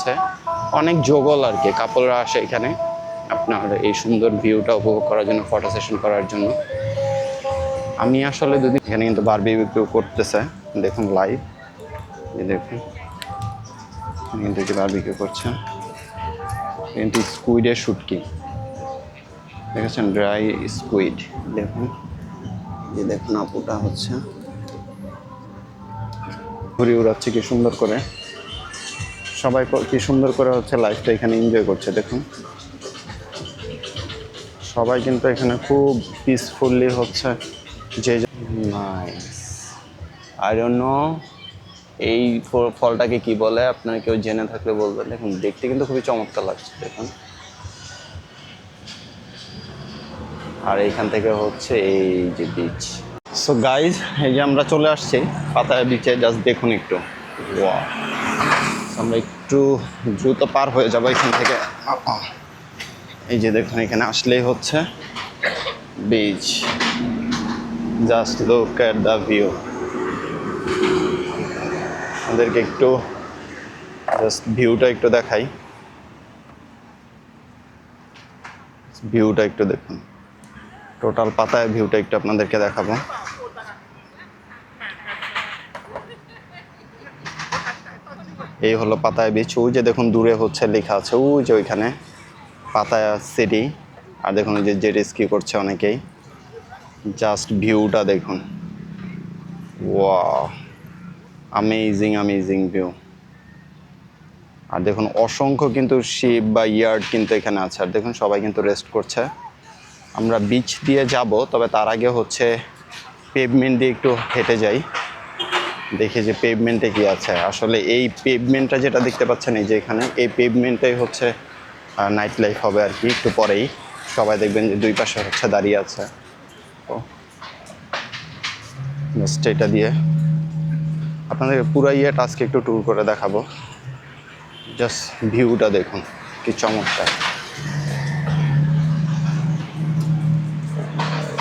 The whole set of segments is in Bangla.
আছে, অনেক যোগল আর কি, কাপলরা আসে এখানে আপনার এই সুন্দর ভিউটা উপভোগ করার জন্য, ফটো সেশন করার জন্য। আমি আসলে দুদিন এখানে কিন্তু বারবিকিউ করতেছে, দেখুন লাইভ, দেখুন কিন্তু যে বারবিকিউ করছে, কিন্তু স্কুইডের শুটকি দেখেছেন, ড্রাই স্কুইড। দেখুন যে দেখুন আপুটা হচ্ছে ঘুরে উড়াচ্ছে কি সুন্দর করে, সবাই কি সুন্দর করে হচ্ছে লাইফটা এখানে এনজয় করছে। দেখুন সবাই কিন্তু এখানে খুব পিসফুলি হচ্ছে যে নাইস। আই ডোন্ট নো এই ফলটাকে কি বলে, আপনারা কেউ জেনে থাকলে বলবেন। দেখুন দেখতে কিন্তু খুবই চমৎকার লাগছে, দেখুন। আর এইখান থেকে হচ্ছে এই যে বিচ। সো গাইজ, এই যে আমরা চলে আসছি পাতায়া বিচে, জাস্ট দেখুন একটু। ওয়াও, আমরা একটু দ্রুত পার হয়ে যাবো এখান থেকে। এই যে দেখুন এখানে আসলেই হচ্ছে beach, just look at the view. আমাদেরকে একটু জাস্ট ভিউটা একটু দেখাই, ভিউটা একটু দেখুন, টোটাল পাতায় ভিউটা একটু আপনাদেরকে দেখাবো। এই হলো পাতায়া বিচ। ওই যে দেখুন দূরে হচ্ছে লেখা আছে ওই যে ওইখানে পাতায়া সিটি। আর দেখুন ওই যে জেট স্কি করছে অনেকেই, জাস্ট ভিউটা দেখুন। Wow, amazing amazing view. আর দেখুন অসংখ্য কিন্তু শিপ বা ইয়ার্ড কিন্তু এখানে আছে। আর দেখুন সবাই কিন্তু রেস্ট করছে। আমরা বিচ দিয়ে যাব, তবে তার আগে হচ্ছে পেভমেন্ট দিয়ে একটু হেঁটে যাই, দেখি যে পেভমেন্টে কি আছে। আসলে এই পেভমেন্টটা যেটা দেখতে পাচ্ছেন এই যে এখানে, এই পেভমেন্টটাই হচ্ছে নাইট লাইফ হবে আর কি। একটু পরেই সবাই দেখবেন যে দুই পাশে হচ্ছে দাঁড়িয়ে আছে। তো জাস্ট এটা দিয়ে আপনাদের পুরো ইয়েটা আজকে একটু ট্যুর করে দেখাবো। জাস্ট ভিউটা দেখুন কি চমৎকার।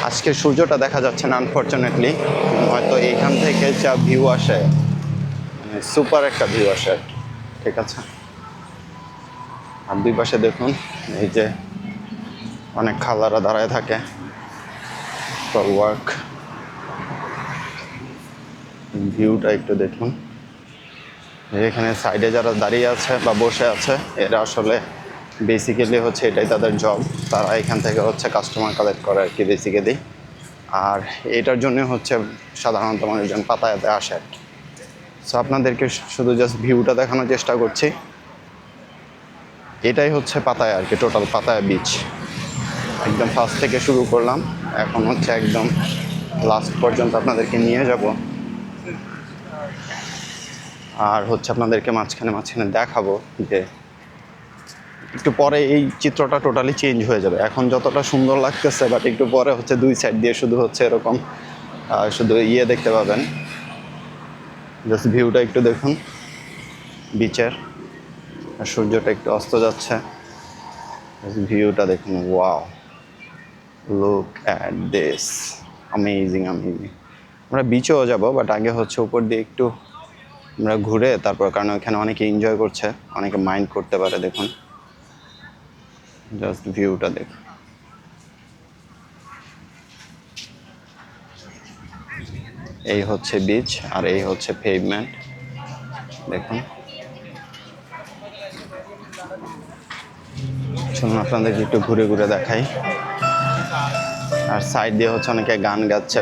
আজকে সূর্যটা দেখা যাচ্ছে না আনফর্চুনেটলি, হয়তো এইখান থেকে যা ভিউ আসে, মানে সুপার একটা ভিউ আসে আর কি। ঠিক আছে, আর দুই পাশে দেখুন এই যে অনেক খালারা দাঁড়ায় থাকে ফর ওয়ার্ক। ভিউটা একটু দেখুন, এখানে সাইডে যারা দাঁড়িয়ে আছে বা বসে আছে, এরা আসলে বেসিক্যালি হচ্ছে এটাই তাদের জব। তারা এখান থেকে হচ্ছে কাস্টমার কালেক্ট করে আর কি বেসিক্যালি। আর এটার জন্য হচ্ছে সাধারণত মানুষজন পাতায়াতে আসে আর কি। সো আপনাদেরকে শুধু জাস্ট ভিউটা দেখানোর চেষ্টা করছি। এটাই হচ্ছে পাতায়া আর কি, টোটাল পাতায়া বিচ। একদম ফার্স্ট থেকে শুরু করলাম, এখন হচ্ছে একদম লাস্ট পর্যন্ত আপনাদেরকে নিয়ে যাব। আর হচ্ছে আপনাদেরকে মাঝখানে মাঝখানে দেখাবো যে একটু পরে এই চিত্রটা টোটালি চেঞ্জ হয়ে যাবে। এখন যতটা সুন্দর লাগতেছে, বাট একটু পরে হচ্ছে দুই সাইড দিয়ে শুধু হচ্ছে এরকম শুধু ইয়ে দেখতে পাবেন। জাস্ট ভিউটা একটু দেখুন বিচের, আর সূর্যটা একটু অস্ত যাচ্ছে। ভিউটা দেখুন, wow, look at this, amazing amazing. আমরা বিচেও যাব, বাট আগে হচ্ছে উপর দিয়ে একটু আমরা ঘুরে তারপর, কারণ ওইখানে অনেকে এনজয় করছে, অনেকে মাইন্ড করতে পারে। দেখুন জাস্ট ভিউটা দেখুন। এই হচ্ছে বিচ আর এই হচ্ছে পেভমেন্ট, দেখুন। শুনুন আপনাদেরকে একটু ঘুরে ঘুরে দেখাই। আর সাইড দিয়ে হচ্ছে অনেকে গান গাচ্ছে,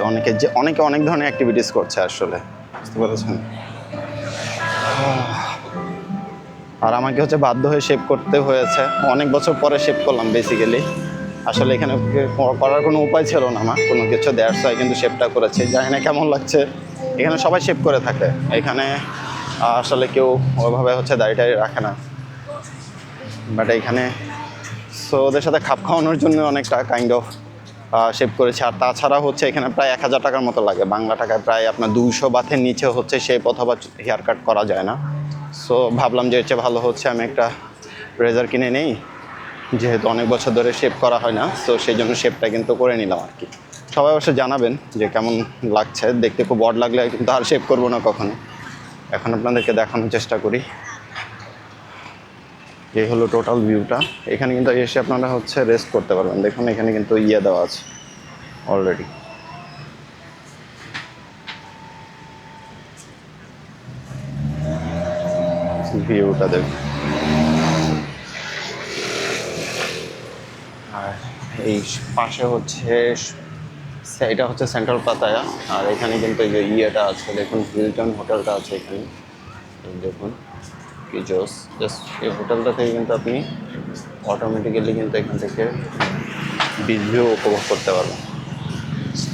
অনেকে অনেক ধরনের অ্যাক্টিভিটিস করছে আসলে, বুঝতে পেরেছেন। আর আমাকে হচ্ছে বাধ্য হয়ে শেভ করতে হয়েছে, অনেক বছর পরে শেভ করলাম বেসিক্যালি। আসলে এখানে করার কোনো উপায় ছিল না, আমার কোনো কিছু দেওয়ার হয়, কিন্তু শেভটা করেছি। জানি না কেমন লাগছে, এখানে সবাই শেভ করে থাকে এখানে, আসলে কেউ ওইভাবে হচ্ছে দাড়ি রাখে না, বাট এইখানে সো ওদের সাথে খাপ খাওয়ানোর জন্য অনেকটা কাইন্ড অফ শেভ করেছে। আর তাছাড়া হচ্ছে এখানে প্রায় 1000 টাকার মতো লাগে, বাংলা টাকায় প্রায় আপনার 200 বাথের নিচে হচ্ছে শেভ অথবা হেয়ার কাট করা যায় না। সো ভাবলাম যে এর চেয়ে ভালো হচ্ছে আমি একটা রেজার কিনে নেই, যেহেতু অনেক বছর ধরে শেভ করা হয় না। সো সেই জন্য শেভটা কিন্তু করে নিলাম আর কি। সবাই অবশ্যই জানাবেন যে কেমন লাগছে দেখতে। খুব অড লাগলে কিন্তু আর শেভ করবো না কখনো। এখন আপনাদেরকে দেখানোর চেষ্টা করি। এই হলো টোটাল ভিউটা। এখানে কিন্তু এসে আপনারা হচ্ছে রেস্ট করতে পারবেন। দেখুন এখানে কিন্তু দেওয়া আছে অলরেডি। ভিউটা দেখুন। আর এই পাশে হচ্ছে এটা হচ্ছে সেন্ট্রাল পাতায়া। আর এখানে কিন্তু এই যে আছে দেখুন, হিলটন হোটেলটা আছে এখানে। দেখুন কি জোস। জাস্ট এই হোটেলটা থেকে কিন্তু আপনি অটোমেটিক্যালি কিন্তু এখান থেকে বিচ ভিউ উপভোগ করতে পারবেন।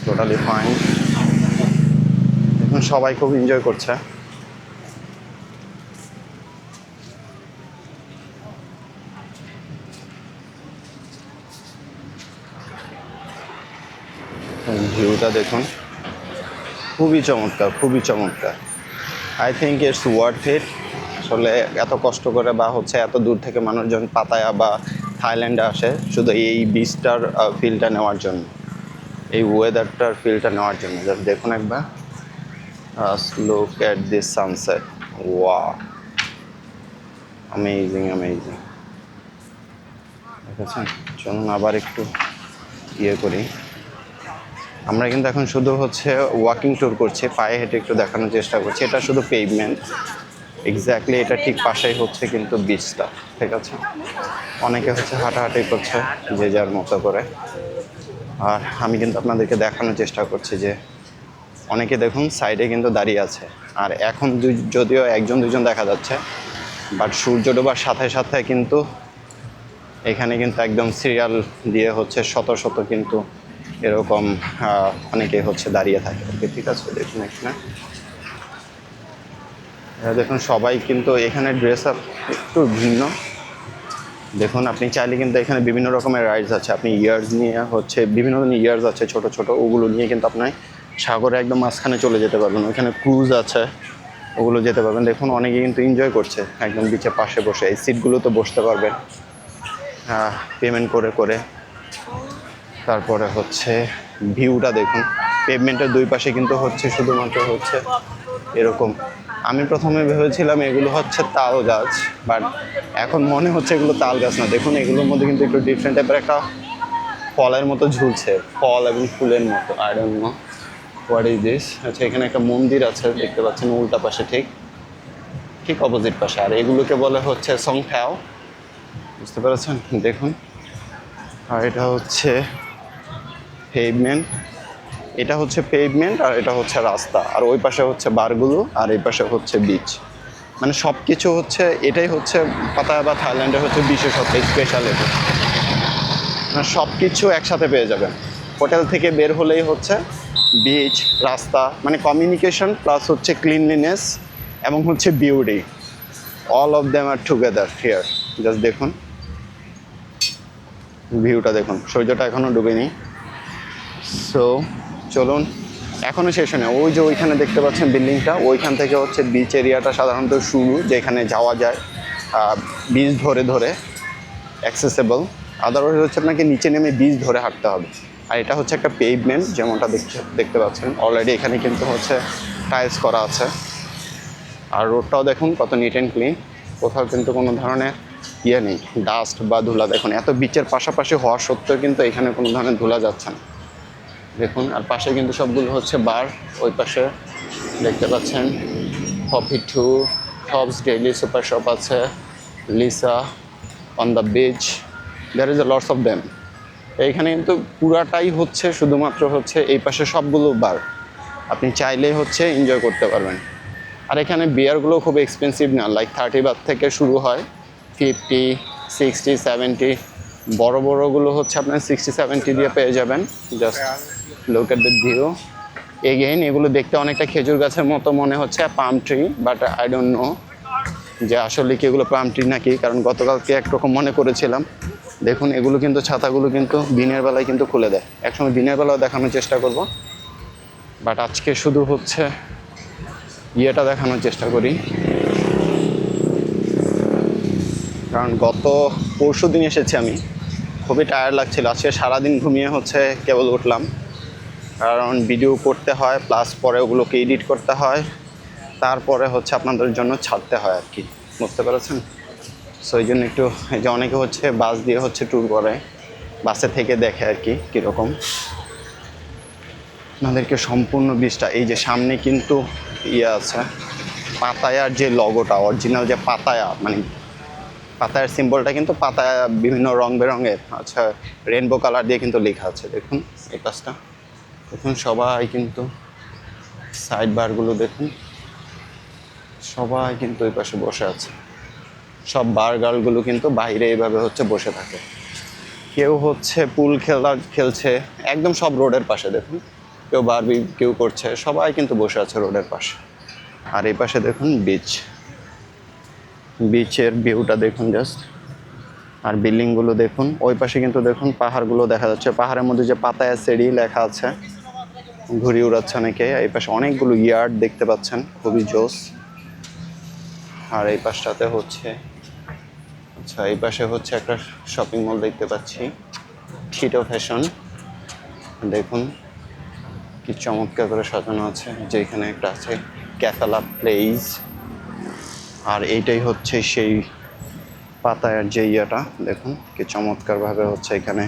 Totally fine. এখন সবাই খুব এনজয় করছে। ভিউটা দেখুন, খুবই চমৎকার, খুবই চমৎকার। I think it's worth it. আসলে এত কষ্ট করে বা হচ্ছে এত দূর থেকে মানুষজন পাতায়া বা থাইল্যান্ডে আসে শুধু এই বিচটার ফিলটা নেওয়ার জন্য, এই ওয়েদারটার ফিলটা নেওয়ার জন্য। জাস্ট দেখুন একবার, look at this sunset. Wow, amazing amazing. দেখেছেন? চলুন আবার একটু করি। আমরা কিন্তু এখন শুধু হচ্ছে ওয়াকিং ট্যুর করছি, পায়ে হেঁটে একটু দেখানোর চেষ্টা করছি। এটা শুধু পেভমেন্ট, এক্স্যাক্টলি এটা ঠিক পাশেই হচ্ছে কিন্তু বিচটা, ঠিক আছে? অনেকে হচ্ছে হাঁটাহাঁটি করছে যে যার মতো করে। আর আমি কিন্তু আপনাদেরকে দেখানোর চেষ্টা করছি যে অনেকে দেখুন সাইডে কিন্তু দাঁড়িয়ে আছে। আর এখন যদিও একজন দুজন দেখা যাচ্ছে, বাট সূর্য ডোবার সাথে সাথে কিন্তু এখানে কিন্তু একদম সিরিয়াল দিয়ে হচ্ছে শত শত কিন্তু এরকম অনেকে হচ্ছে দাঁড়িয়ে থাকে। ওকে, ঠিক আছে? দেখুন এখানে দেখুন সবাই কিন্তু এখানে ড্রেস আপ একটু ভিন্ন। দেখুন আপনি চাইলে কিন্তু এখানে বিভিন্ন রকমের রাইডস আছে। আপনি ইয়ার্স নিয়ে হচ্ছে বিভিন্ন ধরনের ইয়ার্স আছে ছোট ছোট, ওগুলো নিয়ে কিন্তু আপনি সাগরে একদম মাঝখানে চলে যেতে পারবেন। ওইখানে ক্রুজ আছে, ওগুলো যেতে পারবেন। দেখুন অনেকে কিন্তু এনজয় করছে একদম বিচের পাশে বসে। এই সিটগুলোতে বসতে পারবেন পেমেন্ট করে করে। তারপরে হচ্ছে ভিউটা দেখুন, পেভমেন্টের দুই পাশে কিন্তু হচ্ছে শুধুমাত্র হচ্ছে এরকম। আমি প্রথমে ভেবেছিলাম এগুলো হচ্ছে তাল গাছ, বাট এখন মনে হচ্ছে এগুলো তাল গাছ না। দেখুন এগুলোর মধ্যে কিন্তু একটু ডিফারেন্ট টাইপের একটা ফলের মতো ঝুলছে, ফল এবং ফুলের মতো। I don't know what is this. আচ্ছা, এখানে একটা মন্দির আছে দেখতে পাচ্ছেন উল্টা পাশে, ঠিক ঠিক অপোজিট পাশে। আর এগুলোকে বলে হচ্ছে সংখ্যাও, বুঝতে পেরেছেন? দেখুন, আর এটা হচ্ছে পেভমেন্ট, এটা হচ্ছে পেভমেন্ট আর এটা হচ্ছে রাস্তা। আর ওই পাশে হচ্ছে বারগুলো আর এই পাশে হচ্ছে বিচ। মানে সব কিছু হচ্ছে, এটাই হচ্ছে পাতায়া বা থাইল্যান্ডের হচ্ছে বিশেষত্ব, স্পেশালিটি। মানে সব কিছু একসাথে পেয়ে যাবেন। হোটেল থেকে বের হলেই হচ্ছে বিচ, রাস্তা, মানে কমিউনিকেশন প্লাস হচ্ছে ক্লিনলিনেস এবং হচ্ছে beauty, all of them are together here. Just দেখুন ভিউটা দেখুন। সূর্যটা এখনও ডুবেনি। সো চলুন, এখনও শেষ হয় না। ওই যে ওইখানে দেখতে পাচ্ছেন বিল্ডিংটা, ওইখান থেকে হচ্ছে বিচ এরিয়াটা সাধারণত শুরু, যেখানে যাওয়া যায় বিচ ধরে ধরে অ্যাক্সেসেবল। আদারওয়াইজ হচ্ছে আপনাকে নিচে নেমে বিচ ধরে হাঁটতে হবে। আর এটা হচ্ছে একটা পেভমেন্ট, যেমনটা দেখতে পাচ্ছেন অলরেডি। এখানে কিন্তু হচ্ছে টাইলস করা আছে। আর রোডটাও দেখুন কত নিট অ্যান্ড ক্লিন, কোথাও কিন্তু কোনো ধরনের নেই, ডাস্ট বা ধুলা। দেখুন এত বিচের পাশাপাশি হওয়া সত্ত্বেও কিন্তু এখানে কোনো ধরনের ধুলা যাচ্ছে না। দেখুন, আর পাশে কিন্তু সবগুলো হচ্ছে বার। ওই পাশে দেখতে পাচ্ছেন কফি টু, টপস ডেইলি সুপার শপ আছে, Lisa, on the beach, there is a lots of them. এইখানে কিন্তু পুরাটাই হচ্ছে শুধুমাত্র হচ্ছে এই পাশে সবগুলো বার, আপনি চাইলেই হচ্ছে এনজয় করতে পারবেন। আর এখানে বিয়ারগুলো খুব এক্সপেন্সিভ না, লাইক 30 বাত থেকে শুরু হয়, 50, 60, 70। বড় বড়গুলো হচ্ছে আপনার 60, 70 দিয়ে পেয়ে যাবেন। Just look at the view. Again এগুলো দেখতে অনেকটা খেজুর গাছের মতো মনে হচ্ছে, palm tree, but I don't know যে আসলে কি এগুলো পাম ট্রি নাকি, কারণ গতকালকে একরকম মনে করেছিলাম। দেখুন এগুলো কিন্তু ছাতাগুলো কিন্তু দিনের বেলায় কিন্তু খুলে দেয়। একসময় দিনের বেলাও দেখানোর চেষ্টা করব, বাট আজকে শুধু হচ্ছে দেখানোর চেষ্টা করি। কারণ গত পরশু দিন এসেছি আমি, খুবই টায়ার্ড লাগছিল। আজকে সারাদিন ঘুমিয়ে হচ্ছে কেবল উঠলাম, কারণ ভিডিও করতে হয় প্লাস পরে ওগুলোকে এডিট করতে হয়, তারপরে হচ্ছে আপনাদের জন্য ছাড়তে হয় আর কি, বুঝতে পেরেছেন? সো এই জন্য একটু, এই যে অনেকে হচ্ছে বাস দিয়ে হচ্ছে ট্যুর করে, বাসে থেকে দেখে আর কি কীরকম। আপনাদেরকে সম্পূর্ণ বীজটা, এই যে সামনে কিন্তু ইয়ে আছে পাতায়ার যে লগোটা, অরিজিনাল যে পাতায়া, মানে পাতায়ার সিম্বলটা কিন্তু পাতায়া বিভিন্ন রং বেরঙের, আচ্ছা রেনবো কালার দিয়ে কিন্তু লেখা আছে। দেখুন এই পাশটা দেখুন, সবাই কিন্তু সাইড বারগুলো দেখুন, সবাই কিন্তু ওই পাশে বসে আছে। সব বার গার্লগুলো কিন্তু বাইরে এইভাবে হচ্ছে বসে থাকে। কেউ হচ্ছে পুল খেলছে, একদম সব রোডের পাশে দেখুন। কেউ বারবি কেউ করছে, সবাই কিন্তু বসে আছে রোডের পাশে। আর এই পাশে দেখুন বিচের ভিউটা দেখুন জাস্ট। আর বিল্ডিংগুলো দেখুন, ওই পাশে কিন্তু দেখুন পাহাড়গুলো দেখা যাচ্ছে। পাহাড়ের মধ্যে যে পাতায়া সেরি লেখা আছে, ঘুড়ি উড়াচ্ছে অনেকে। এই পাশে অনেকগুলো ইয়ার্ড দেখতে পাচ্ছেন, খুবই জোস। আর এই পাশটাতে হচ্ছে, আচ্ছা এই পাশে হচ্ছে একটা শপিং মল দেখতে পাচ্ছি, থিটো ফ্যাশন। দেখুন কি চমৎকার করে সাজানো আছে, যেখানে একটা আছে ক্যাথালা প্লেস। আর এইটাই হচ্ছে সেই পাতায়ার যে ইয়েটা, দেখুন কি চমৎকারভাবে হচ্ছে এখানে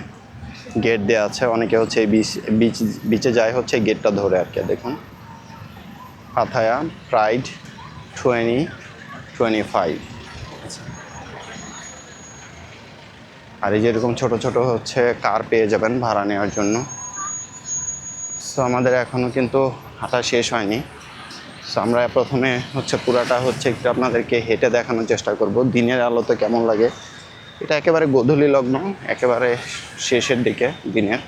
গেট দেওয়া আছে। অনেকে হচ্ছে এই বিচে যায় হচ্ছে গেটটা ধরে আর কি। দেখুন পাতায়া প্রাইড 2025। আর এই যেরকম ছোট ছোট হচ্ছে কার পেয়ে যাবেন ভাড়া নেওয়ার জন্য। সো আমাদের এখনও কিন্তু হাঁটা শেষ হয়নি। সো আমরা প্রথমে হচ্ছে পুরাটা হচ্ছে একটু আপনাদেরকে হেঁটে দেখানোর চেষ্টা করব দিনের আলোতে কেমন লাগে। এটা একেবারে গোধূলি লগ্ন, একেবারে শেষের দিকে দিনের।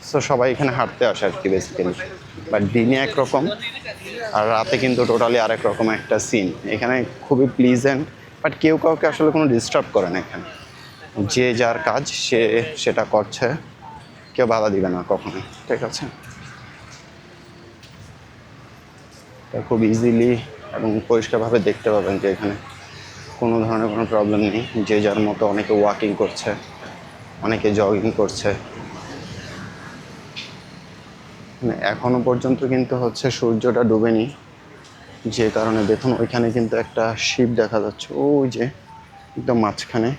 সো সবাই এখানে হাঁটতে আসে আর কি বেসিক্যালি। বাট দিনে একরকম, আর রাতে কিন্তু টোটালি আরেক রকম একটা সিন। এখানে খুবই প্লিজেন্ট, বাট কেউ কাউকে আসলে কোনো ডিস্টার্ব করে না এখানে। যে যার কাজ সে সেটা করছে, কেউ বাধা দিবে না কখনো, ঠিক আছে। খুব ইজিলি এবং পরিষ্কারভাবে দেখতে পাবেন যে এখানে কোনো ধরনের কোনো প্রবলেম নেই। যে যার মতো, অনেকে ওয়াকিং করছে, অনেকে জগিং করছে। এখনো পর্যন্ত কিন্তু হচ্ছে সূর্যটা ডুবেনি, যে কারণে দেখুন ওইখানে কিন্তু একটা শিপ দেখা যাচ্ছে, ওই যে একদম মাঝখানে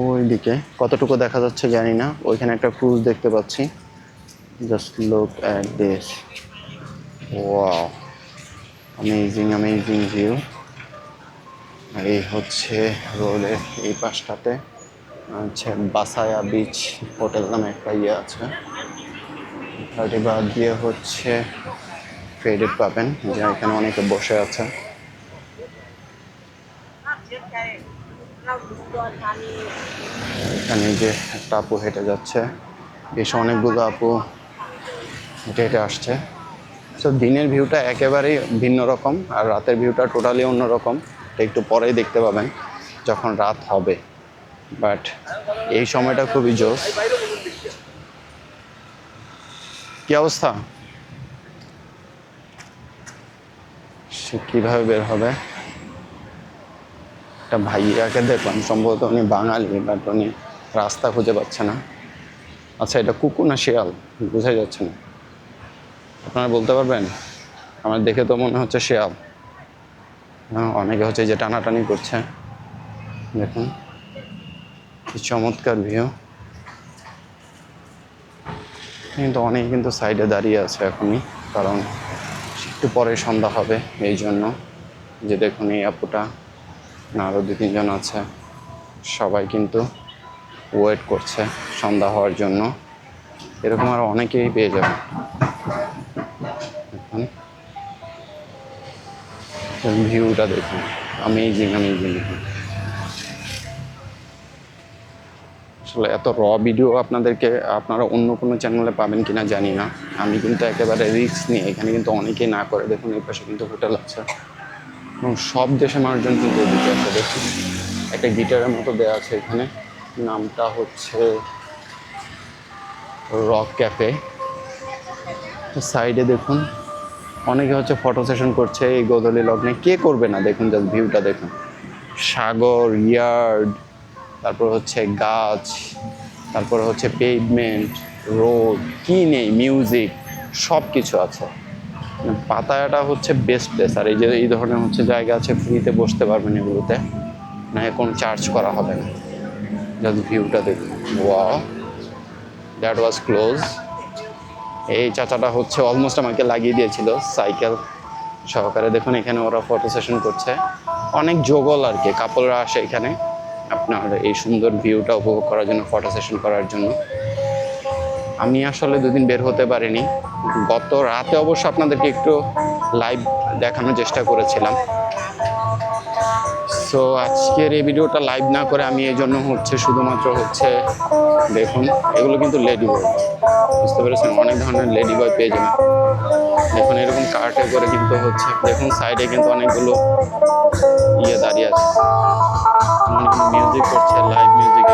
ওই দিকে। কতটুকু দেখা যাচ্ছে জানি না। ওইখানে একটা ক্রুজ দেখতে পাচ্ছি। Just look at this, wow, amazing view. এই হচ্ছে রোডের এই পাশটাতে হচ্ছে বাসায়া বিচ হোটেল নামে একটা ইয়ে আছে। গাড়ি বাদ দিয়ে হচ্ছে ক্রেডিট পাবেন, যে এখানে অনেকে বসে আছে। এখানে যে একটা আপু হেঁটে যাচ্ছে, বেশ অনেকগুলো আপু হেঁটে হেঁটে আসছে। সো দিনের ভিউটা একেবারেই ভিন্ন রকম, আর রাতের ভিউটা টোটালি অন্যরকম। একটু পরেই দেখতে পাবেন যখন রাত হবে। বাট এই সময়টা খুবই জোস। কি অবস্থা, সে কীভাবে বের হবে? একটা ভাইয়াকে দেখলাম, সম্ভবত উনি বাঙালি, বাট উনি রাস্তা খুঁজে পাচ্ছে না। আচ্ছা এটা কুকুর না শিয়াল বোঝাই যাচ্ছে না, আপনারা বলতে পারবেন? আমার দেখে তো মনে হচ্ছে শিয়াল। হ্যাঁ, অনেকে হচ্ছে যে টানাটানি করছে। দেখুন কি চমৎকার ভিউ। কিন্তু অনেকে কিন্তু সাইডে দাঁড়িয়ে আছে এখনই, কারণ একটু পরে সন্ধ্যা হবে এই জন্য। যে দেখুন এই আপুটা না আরও 2-3 জন আছে, সবাই কিন্তু ওয়েট করছে সন্ধ্যা হওয়ার জন্য। এরকম আরও অনেকেই পেয়ে যাবে। দেখুন ভিউটা দেখুন, অ্যামেজিং। আসলে এত র ভিডিও আপনারা অন্য কোনো চ্যানেলে পাবেন কিনা জানি না। আমি কিন্তু একেবারে রিস্ক নিয়ে, এখানে কিন্তু অনেকেই না করে। দেখুন এই পাশে কিন্তু হোটেল আছে এবং সব দেশের মানুষজন কিন্তু এদিকে আছে। দেখুন একটা গিটারের মতো দেওয়া আছে এখানে, নামটা হচ্ছে রক ক্যাফে। সাইডে দেখুন অনেকে হচ্ছে ফটো সেশন করছে এই গোধূলি লগ্নে। কে করবে না? দেখুন জাস্ট ভিউটা দেখুন, সাগর, ইয়ার্ড, তারপর হচ্ছে গাছ, তারপর হচ্ছে পেভমেন্ট, রোড, কি নেই, মিউজিক, সব কিছু আছে। পাতায়াটা হচ্ছে বেস্ট প্লেস। আর এই যে এই ধরনের হচ্ছে জায়গা আছে, ফ্রিতে বসতে পারবেন এগুলোতে। না কোনো চার্জ করা হবে না। জাস্ট ভিউটা দেখুন, ওয়াও, দ্যাট ওয়াজ ক্লোজ। এই চাচাটা হচ্ছে অলমোস্ট আমাকে লাগিয়ে দিয়েছিল সাইকেল সহকারে। দেখুন এখানে ওরা ফটো সেশন করছে, অনেক যোগল আর কি, কাপলরা আসে এখানে আপনার এই সুন্দর ভিউটা উপভোগ করার জন্য, ফটো সেশন করার জন্য। আমি আসলে দুদিন বের হতে পারিনি। গত রাতে অবশ্য আপনাদেরকে একটু লাইভ দেখানোর চেষ্টা করেছিলাম। সো আজকের এই ভিডিওটা লাইভ না করে আমি এই জন্য হচ্ছে শুধুমাত্র হচ্ছে দেখুন, এগুলো কিন্তু লেডি বয়, বুঝতে পেরেছেন, অনেক ধরনের লেডি বয় পেয়ে যাবেন। দেখুন এরকম কার্টে করে কিন্তু হচ্ছে, দেখুন সাইডে কিন্তু অনেকগুলো দাঁড়িয়ে আছে, মিউজিক করছে, লাইভ মিউজিক।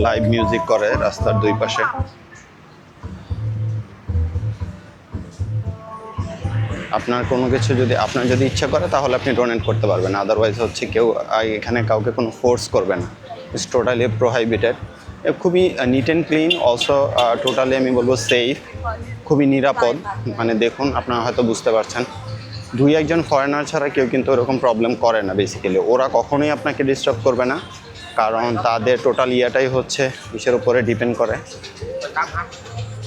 লাইভ মিউজিক করে রাস্তার দুই পাশে। আপনার কোনো কিছু যদি আপনার যদি ইচ্ছা করে তাহলে আপনি ডোনেট করতে পারবেন, আদারওয়াইজ হচ্ছে কেউ এখানে কাউকে কোনো ফোর্স করবে না। It's totally prohibited. খুবই neat and clean, also totally আমি বলবো সেফ, খুবই নিরাপদ। মানে দেখুন আপনারা হয়তো বুঝতে পারছেন, দুই একজন ফরেনার ছাড়া কেউ কিন্তু ওরকম প্রবলেম করে না। বেসিক্যালি ওরা কখনোই আপনাকে ডিস্টার্ব করবে না, কারণ তাদের টোটাল ইয়াটাই হচ্ছে ইসের উপরে ডিপেন্ড করে।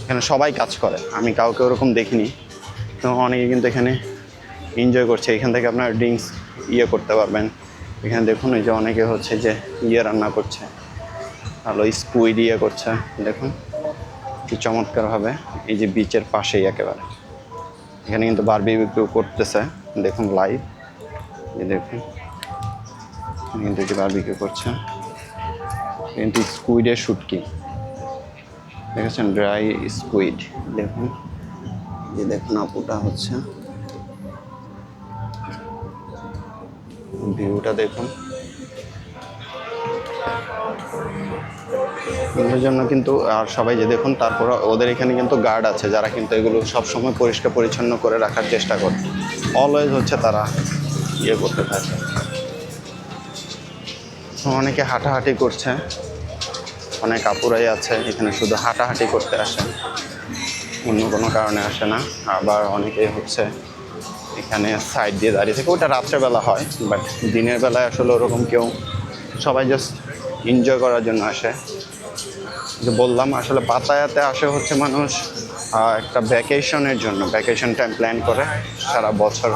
এখানে সবাই কাজ করে, আমি কাউকে ওরকম দেখিনি। তো অনেকে কিন্তু এখানে এনজয় করছে, এখান থেকে আপনার ড্রিঙ্কস করতে পারবেন। এখানে দেখুন এই যে অনেকে হচ্ছে যে রান্না করছে, ভালো স্কুইড করছে, দেখুন কি চমৎকারভাবে। এই যে বিচের পাশেই একেবারে এখানে কিন্তু বারবিকিউ করতেছে, দেখুন লাইভ, এই দেখুন কিন্তু যে বারবিকিউ করছে, কিন্তু স্কুইডের শুটকি দেখেছেন, ড্রাই স্কুইড। দেখুন যে দেখুন আপুটা হচ্ছে, ভিউটা দেখুন। এর জন্য কিন্তু আর সবাই যে দেখুন, তারপর ওদের এখানে কিন্তু গার্ড আছে যারা কিন্তু এগুলো সবসময় পরিষ্কার পরিচ্ছন্ন করে রাখার চেষ্টা করে, অলওয়েজ হচ্ছে তারা করতে থাকে। অনেকে হাঁটাহাঁটি করছে, অনেক আপুরাই আছে এখানে শুধু হাঁটাহাঁটি করতে আসে, অন্য কোনো কারণে আসে না। আবার অনেকেই হচ্ছে এখানে সাইড দিয়ে দাঁড়িয়ে থাকে, ওটা রাত্রেবেলা হয়, বাট দিনের বেলায় আসলে ওরকম কেউ, সবাই জাস্ট এনজয় করার জন্য আসে। যে বললাম আসলে পাতায়াতে আসে হচ্ছে মানুষ একটা ভ্যাকেশনের জন্য, ভ্যাকেশন টাইম প্ল্যান করে সারা বছর,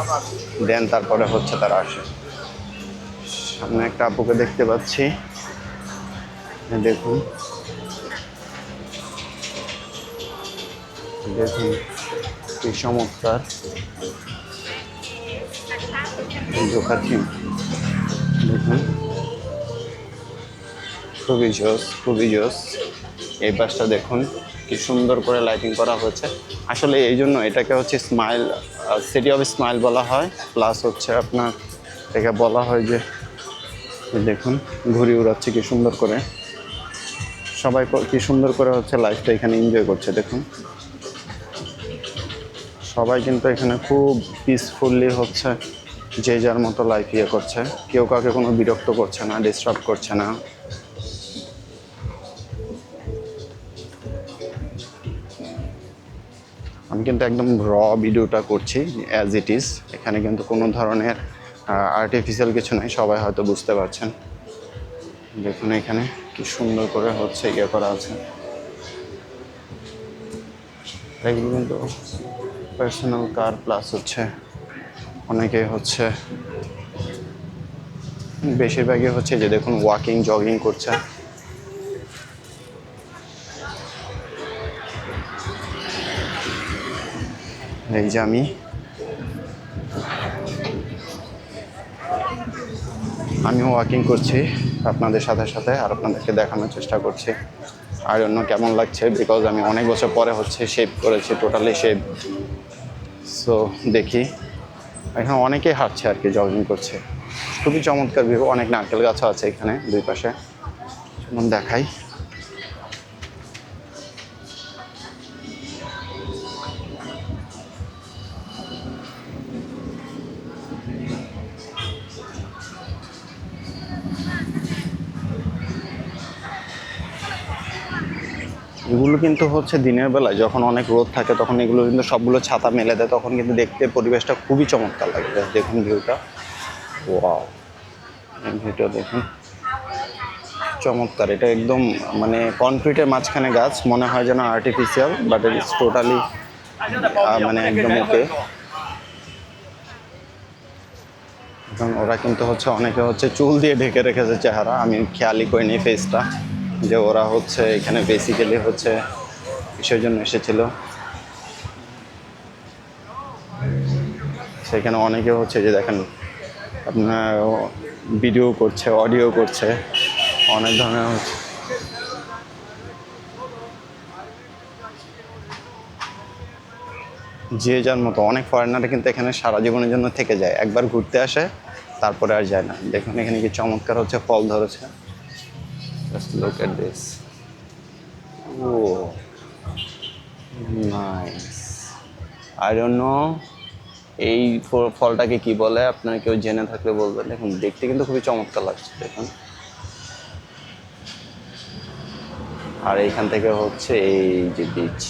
দেন তারপরে হচ্ছে তারা আসে। সামনে একটা আপুকে দেখতে পাচ্ছি, দেখুন দেখুন কি চমৎকার দেখাচ্ছি, দেখুন খুবই জোস, খুবই জোস। এই পাশটা দেখুন কি সুন্দর করে লাইটিং করা হয়েছে। আসলে এই জন্য এটাকে হচ্ছে স্মাইল, সিটি অফ স্মাইল বলা হয়। প্লাস হচ্ছে আপনার এটাকে বলা হয় যে দেখুন ঘুড়ি উড়াচ্ছে কি সুন্দর করে, সবাই কি সুন্দর করে হচ্ছে লাইফটা এখানে এনজয় করছে। দেখুন সবাই কিন্তু এখানে খুব পিসফুলি হচ্ছে যে যার মতো লাইফ করছে, কেউ কাউকে কোনো বিরক্ত করছে না, ডিস্টার্ব করছে না। আমি কিন্তু একদম র ভিডিওটা করছি অ্যাজ ইট ইজ, এখানে কিন্তু কোনো ধরনের আর্টিফিশিয়াল কিছু নাই, সবাই হয়তো বুঝতে পারছেন। দেখুন এখানে কি সুন্দর করে হচ্ছে করা আছে। এগুলো কিন্তু পার্সোনাল কার, প্লাস হচ্ছে অনেকে হচ্ছে, বেশিরভাগই হচ্ছে যে দেখুন ওয়াকিং জগিং করছে। এই যে আমিও ওয়াকিং করছি আপনাদের সাথে সাথে, আর আপনাদেরকে দেখানোর চেষ্টা করছি আর অন্য কেমন লাগছে, বিকজ আমি অনেক বছর পরে হচ্ছে শেভ করেছি, টোটালি শেভ। সো দেখি এখানে অনেকেই হাঁটছে আর কি, জগিং করছে, খুবই চমৎকার ভিউ। অনেক নারকেল গাছও আছে এখানে দুই পাশে, দেখাই। এগুলো কিন্তু হচ্ছে দিনের বেলায় যখন অনেক রোদ থাকে তখন এগুলো কিন্তু সবগুলো ছাতা মেলে দেয়, তখন কিন্তু দেখতে পরিবেশটা খুবই চমৎকার লাগে। দেখুন ভিউটা, ওয়াও, ভিউটা দেখুন চমৎকার। এটা একদম মানে কনক্রিটের মাঝখানে গাছ, মনে হয় যেন artificial, but it is totally মানে একদম ওকে। এবং ওরা কিন্তু হচ্ছে অনেকে হচ্ছে চুল দিয়ে ঢেকে রেখেছে চেহারা, আমি খেয়ালই করিনি ফেসটা, যে ওরা হচ্ছে এখানে বেসিক্যালি হচ্ছে কিসের জন্য এসেছিল। সেখানে অনেকে হচ্ছে যে দেখেন আপনার ভিডিও করছে, অডিও করছে, অনেক ধরনের হচ্ছে। যে যার মতো, অনেক ফরেনার কিন্তু এখানে সারা জীবনের জন্য থেকে যায়, একবার ঘুরতে আসে তারপরে আর যায় না। দেখুন এখানে কি চমৎকার হচ্ছে ফল ধরেছে। Just look at this. Oh, nice. I don't know এই ফলটাকে কি বলে, আপনারা কেউ জেনে থাকলে বলবেন। দেখুন দেখতে কিন্তু খুবই চমৎকার লাগছে দেখুন। আর এইখান থেকে হচ্ছে এই যে বিচ।